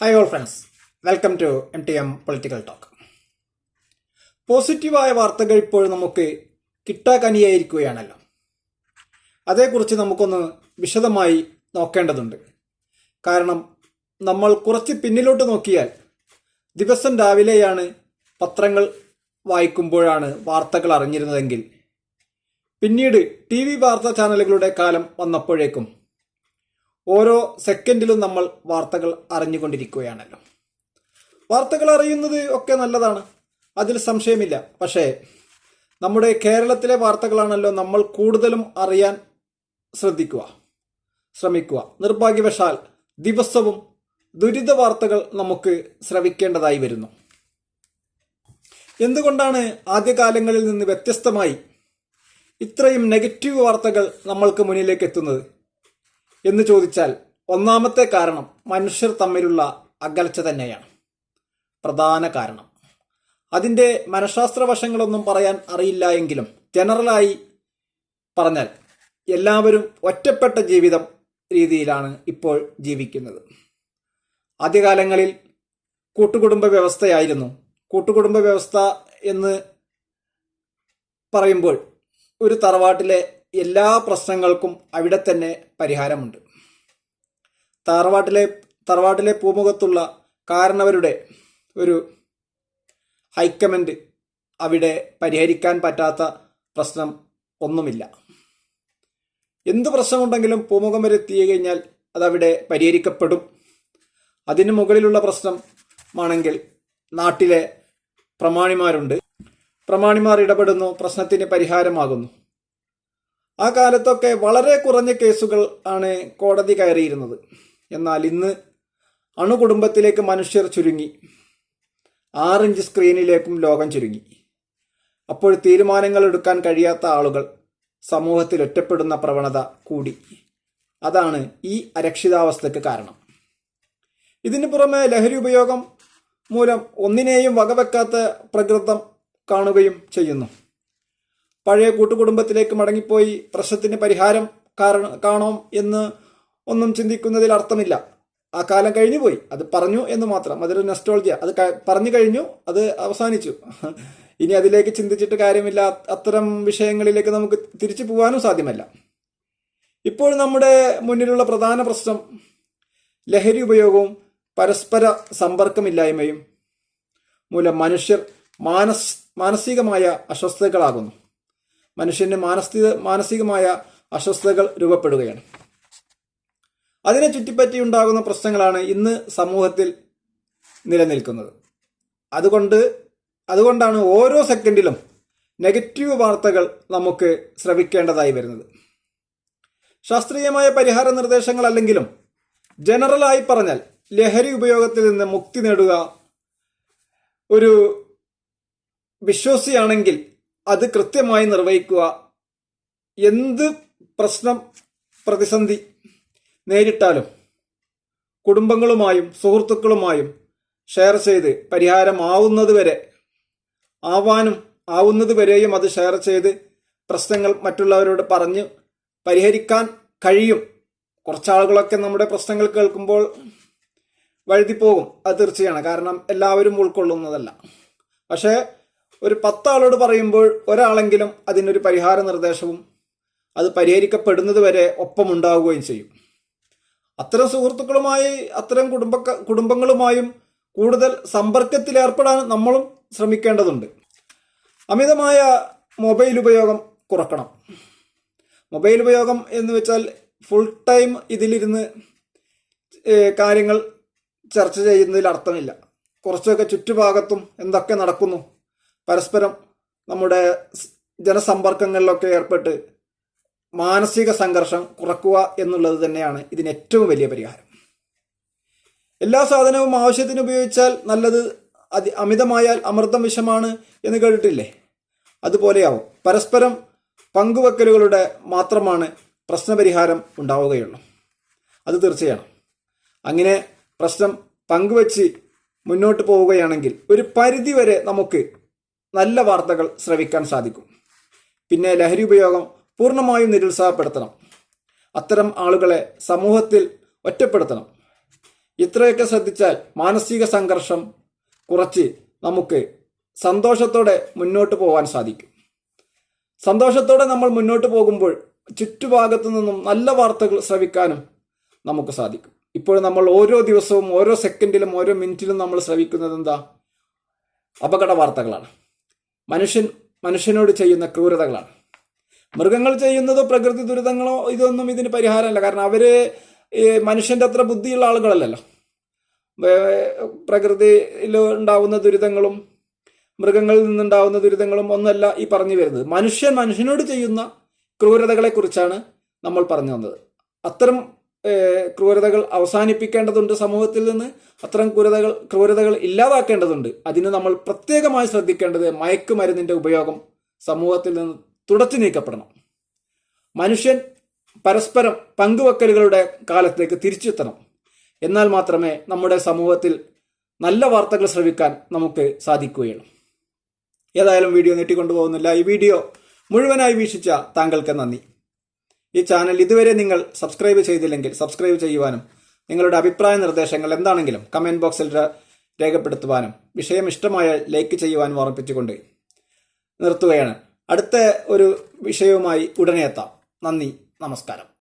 Hi all friends, welcome to MTM political talk. പോസിറ്റീവായ വാർത്തകൾ ഇപ്പോൾ നമുക്ക് കിട്ടാക്കനിയായിരിക്കുകയാണല്ലോ. അതേക്കുറിച്ച് നമുക്കൊന്ന് വിശദമായി നോക്കേണ്ടതുണ്ട്. കാരണം നമ്മൾ കുറച്ച് പിന്നിലോട്ട് നോക്കിയാൽ ദിവസം രാവിലെയാണ് പത്രങ്ങൾ വായിക്കുമ്പോഴാണ് വാർത്തകൾ അറിഞ്ഞിരുന്നതെങ്കിൽ പിന്നീട് TV വാർത്താ ചാനലുകളുടെ കാലം വന്നപ്പോഴേക്കും ഓരോ സെക്കൻഡിലും നമ്മൾ വാർത്തകൾ അറിഞ്ഞുകൊണ്ടിരിക്കുകയാണല്ലോ. വാർത്തകൾ അറിയുന്നത് ഒക്കെ നല്ലതാണ്, അതിൽ സംശയമില്ല. പക്ഷേ നമ്മുടെ കേരളത്തിലെ വാർത്തകളാണല്ലോ നമ്മൾ കൂടുതലും അറിയാൻ ശ്രമിക്കുക. നിർഭാഗ്യവശാൽ ദിവസവും ദുരിത വാർത്തകൾ നമുക്ക് ശ്രവിക്കേണ്ടതായി വരുന്നു. എന്തുകൊണ്ടാണ് ആദ്യകാലങ്ങളിൽ നിന്ന് വ്യത്യസ്തമായി ഇത്രയും നെഗറ്റീവ് വാർത്തകൾ നമ്മൾക്ക് മുന്നിലേക്ക് എത്തുന്നത് എന്ന് ചോദിച്ചാൽ ഒന്നാമത്തെ കാരണം മനുഷ്യർ തമ്മിലുള്ള അകൽച്ച തന്നെയാണ് പ്രധാന കാരണം. അതിൻ്റെ മനഃശാസ്ത്ര വശങ്ങളൊന്നും പറയാൻ അറിയില്ല എങ്കിലും ജനറലായി പറഞ്ഞാൽ എല്ലാവരും ഒറ്റപ്പെട്ട ജീവിതം രീതിയിലാണ് ഇപ്പോൾ ജീവിക്കുന്നത്. ആദ്യകാലങ്ങളിൽ കൂട്ടുകുടുംബ വ്യവസ്ഥയായിരുന്നു. കൂട്ടുകുടുംബ വ്യവസ്ഥ എന്ന് പറയുമ്പോൾ ഒരു തറവാട്ടിലെ എല്ലാ പ്രശ്നങ്ങൾക്കും അവിടെ തന്നെ പരിഹാരമുണ്ട്. തറവാട്ടിലെ പൂമുഖത്തുള്ള കാരണവരുടെ ഒരു ഹൈക്കമൻഡ് അവിടെ പരിഹരിക്കാൻ പറ്റാത്ത പ്രശ്നം ഒന്നുമില്ല. എന്ത് പ്രശ്നമുണ്ടെങ്കിലും പൂമുഖം വരെ എത്തി കഴിഞ്ഞാൽ അതവിടെ പരിഹരിക്കപ്പെടും. അതിനു മുകളിലുള്ള പ്രശ്നമാണെങ്കിൽ നാട്ടിലെ പ്രമാണിമാരുണ്ട്. പ്രമാണിമാർ ഇടപെടുന്നു, പ്രശ്നത്തിന് പരിഹാരമാകുന്നു. ആ കാലത്തൊക്കെ വളരെ കുറഞ്ഞ കേസുകൾ ആണ് കോടതി കയറിയിരുന്നത്. എന്നാൽ ഇന്ന് അണുകുടുംബത്തിലേക്ക് മനുഷ്യർ ചുരുങ്ങി, 6 ഇഞ്ച് സ്ക്രീനിലേക്കും ലോകം ചുരുങ്ങി. അപ്പോൾ തീരുമാനങ്ങൾ എടുക്കാൻ കഴിയാത്ത ആളുകൾ സമൂഹത്തിൽ ഒറ്റപ്പെടുന്ന പ്രവണത കൂടി. അതാണ് ഈ അരക്ഷിതാവസ്ഥയ്ക്ക് കാരണം. ഇതിനു പുറമെ ലഹരി ഉപയോഗം മൂലം ഒന്നിനെയും വകവെക്കാത്ത പ്രകൃതം കാണുകയും ചെയ്യുന്നു. പഴയ കൂട്ടുകുടുംബത്തിലേക്ക് മടങ്ങിപ്പോയി പ്രശ്നത്തിന് പരിഹാരം കാണാം എന്ന് ഒന്നും ചിന്തിക്കുന്നതിൽ അർത്ഥമില്ല. ആ കാലം കഴിഞ്ഞു പോയി, അത് പറഞ്ഞു എന്ന് മാത്രം. അതൊരു നെസ്റ്റോൾജിയ, അത് പറഞ്ഞു കഴിഞ്ഞു, അത് അവസാനിച്ചു. ഇനി അതിലേക്ക് ചിന്തിച്ചിട്ട് കാര്യമില്ല. അത്തരം വിഷയങ്ങളിലേക്ക് നമുക്ക് തിരിച്ചു പോകാനും സാധ്യമല്ല. ഇപ്പോൾ നമ്മുടെ മുന്നിലുള്ള പ്രധാന പ്രശ്നം ലഹരി ഉപയോഗവും പരസ്പര സമ്പർക്കമില്ലായ്മയും മൂലം മനുഷ്യർ മാനസികമായ അസ്വസ്ഥതകളാകുന്നു. മനുഷ്യന് മാനസികമായ അസ്വസ്ഥതകൾ രൂപപ്പെടുകയാണ്. അതിനെ ചുറ്റിപ്പറ്റി ഉണ്ടാകുന്ന പ്രശ്നങ്ങളാണ് ഇന്ന് സമൂഹത്തിൽ നിലനിൽക്കുന്നത്. അതുകൊണ്ടാണ് ഓരോ സെക്കൻഡിലും നെഗറ്റീവ് വാർത്തകൾ നമുക്ക് ശ്രവിക്കേണ്ടതായി വരുന്നത്. ശാസ്ത്രീയമായ പരിഹാര നിർദ്ദേശങ്ങളല്ലെങ്കിലും ജനറലായി പറഞ്ഞാൽ ലഹരി ഉപയോഗത്തിൽ നിന്ന് മുക്തി നേടുക, ഒരു വിശ്വാസിയാണെങ്കിൽ അത് കൃത്യമായി നിർവഹിക്കുക, എന്ത് പ്രശ്നം പ്രതിസന്ധി നേരിട്ടാലും കുടുംബങ്ങളുമായും സുഹൃത്തുക്കളുമായും ഷെയർ ചെയ്ത് ആവുന്നത് വരെയും അത് ഷെയർ ചെയ്ത് പ്രശ്നങ്ങൾ മറ്റുള്ളവരോട് പറഞ്ഞ് പരിഹരിക്കാൻ കഴിയും. കുറച്ചാളുകളൊക്കെ നമ്മുടെ പ്രശ്നങ്ങൾ കേൾക്കുമ്പോൾ വഴുതിപ്പോകും, അത് തീർച്ചയാണ്. കാരണം എല്ലാവരും ഉൾക്കൊള്ളുന്നതല്ല. പക്ഷേ ഒരു 10 ആളോട് പറയുമ്പോൾ ഒരാളെങ്കിലും അതിനൊരു പരിഹാര നിർദ്ദേശവും അത് പരിഹരിക്കപ്പെടുന്നത് വരെ ഒപ്പമുണ്ടാവുകയും ചെയ്യും. അത്തരം സുഹൃത്തുക്കളുമായി അത്തരം കുടുംബങ്ങളുമായും കൂടുതൽ സമ്പർക്കത്തിൽ ഏർപ്പെടാൻ നമ്മളും ശ്രമിക്കേണ്ടതുണ്ട്. അമിതമായ മൊബൈൽ ഉപയോഗം കുറക്കണം. മൊബൈൽ ഉപയോഗം എന്ന് വെച്ചാൽ ഫുൾ ടൈം ഇതിലിരുന്ന് കാര്യങ്ങൾ ചർച്ച ചെയ്യുന്നതിൽ അർത്ഥമില്ല. കുറച്ചൊക്കെ ചുറ്റുഭാഗത്തും എന്തൊക്കെ നടക്കുന്നു, പരസ്പരം നമ്മുടെ ജനസമ്പർക്കങ്ങളിലൊക്കെ ഏർപ്പെട്ട് മാനസിക സംഘർഷം കുറക്കുക എന്നുള്ളത് തന്നെയാണ് ഇതിന് ഏറ്റവും വലിയ പരിഹാരം. എല്ലാ സാധനവും ആവശ്യത്തിന് ഉപയോഗിച്ചാൽ നല്ലത്, അമിതമായാൽ അമൃതം വിഷമാണ് എന്ന് കേട്ടിട്ടില്ലേ? അതുപോലെയാവും. പരസ്പരം പങ്കുവെക്കലുകളുടെ മാത്രമാണ് പ്രശ്നപരിഹാരം ഉണ്ടാവുകയുള്ളൂ. അത് തീർച്ചയാണ്. അങ്ങനെ പ്രശ്നം പങ്കുവച്ച് മുന്നോട്ട് പോവുകയാണെങ്കിൽ ഒരു പരിധിവരെ നമുക്ക് നല്ല വാർത്തകൾ ശ്രവിക്കാൻ സാധിക്കും. പിന്നെ ലഹരി ഉപയോഗം പൂർണ്ണമായും നിരുത്സാഹപ്പെടുത്തണം. അത്തരം ആളുകളെ സമൂഹത്തിൽ ഒറ്റപ്പെടുത്തണം. ഇത്രയൊക്കെ ശ്രദ്ധിച്ചാൽ മാനസിക സംഘർഷം കുറച്ച് നമുക്ക് സന്തോഷത്തോടെ മുന്നോട്ട് പോകാൻ സാധിക്കും. സന്തോഷത്തോടെ നമ്മൾ മുന്നോട്ട് പോകുമ്പോൾ ചുറ്റുഭാഗത്തു നിന്നും നല്ല വാർത്തകൾ ശ്രവിക്കാനും നമുക്ക് സാധിക്കും. ഇപ്പോൾ നമ്മൾ ഓരോ ദിവസവും ഓരോ സെക്കൻഡിലും ഓരോ മിനിറ്റിലും നമ്മൾ ശ്രവിക്കുന്നത് എന്താ? അപകട വാർത്തകളാണ്. മനുഷ്യനോട് ചെയ്യുന്ന ക്രൂരതകളാണ്. മൃഗങ്ങൾ ചെയ്യുന്നതോ പ്രകൃതി ദുരിതങ്ങളോ ഇതൊന്നും ഇതിന് പരിഹാരമല്ല. കാരണം അവര് മനുഷ്യന്റെ അത്ര ബുദ്ധിയുള്ള ആളുകളല്ലല്ലോ. പ്രകൃതിയിൽ ഉണ്ടാവുന്ന ദുരിതങ്ങളും മൃഗങ്ങളിൽ നിന്നുണ്ടാവുന്ന ദുരിതങ്ങളും ഒന്നല്ല ഈ പറഞ്ഞു വരുന്നത്. മനുഷ്യനോട് ചെയ്യുന്ന ക്രൂരതകളെ കുറിച്ചാണ് നമ്മൾ പറഞ്ഞു വന്നത്. അത്തരം ക്രൂരതകൾ അവസാനിപ്പിക്കേണ്ടതുണ്ട് സമൂഹത്തിൽ നിന്ന്. അത്തരം ക്രൂരതകൾ ഇല്ലാതാക്കേണ്ടതുണ്ട്. അതിന് നമ്മൾ പ്രത്യേകമായി ശ്രദ്ധിക്കേണ്ടത് മയക്കുമരുന്നിന്റെ ഉപയോഗം സമൂഹത്തിൽ നിന്ന് തുടച്ചു നീക്കപ്പെടണം. മനുഷ്യൻ പരസ്പരം പങ്കുവെക്കലുകളുടെ കാലത്തേക്ക് തിരിച്ചെത്തണം. എന്നാൽ മാത്രമേ നമ്മുടെ സമൂഹത്തിൽ നല്ല വാർത്തകൾ ശ്രവിക്കാൻ നമുക്ക് സാധിക്കുകയുള്ളൂ. ഏതായാലും വീഡിയോ നീട്ടിക്കൊണ്ടുപോകുന്നില്ല. ഈ വീഡിയോ മുഴുവനായി വീക്ഷിച്ച താങ്കൾക്ക് നന്ദി. ഈ ചാനൽ ഇതുവരെ നിങ്ങൾ സബ്സ്ക്രൈബ് ചെയ്തില്ലെങ്കിൽ സബ്സ്ക്രൈബ് ചെയ്യുവാനും നിങ്ങളുടെ അഭിപ്രായ നിർദ്ദേശങ്ങൾ എന്താണെങ്കിലും കമന്റ് ബോക്സിൽ രേഖപ്പെടുത്തുവാനും വിഷയം ഇഷ്ടമായാൽ ലൈക്ക് ചെയ്യുവാനും ഓർമ്മിപ്പിച്ചുകൊണ്ട് നിർത്തുകയാണ്. അടുത്ത ഒരു വിഷയവുമായി ഉടനെ എത്താം. നന്ദി, നമസ്കാരം.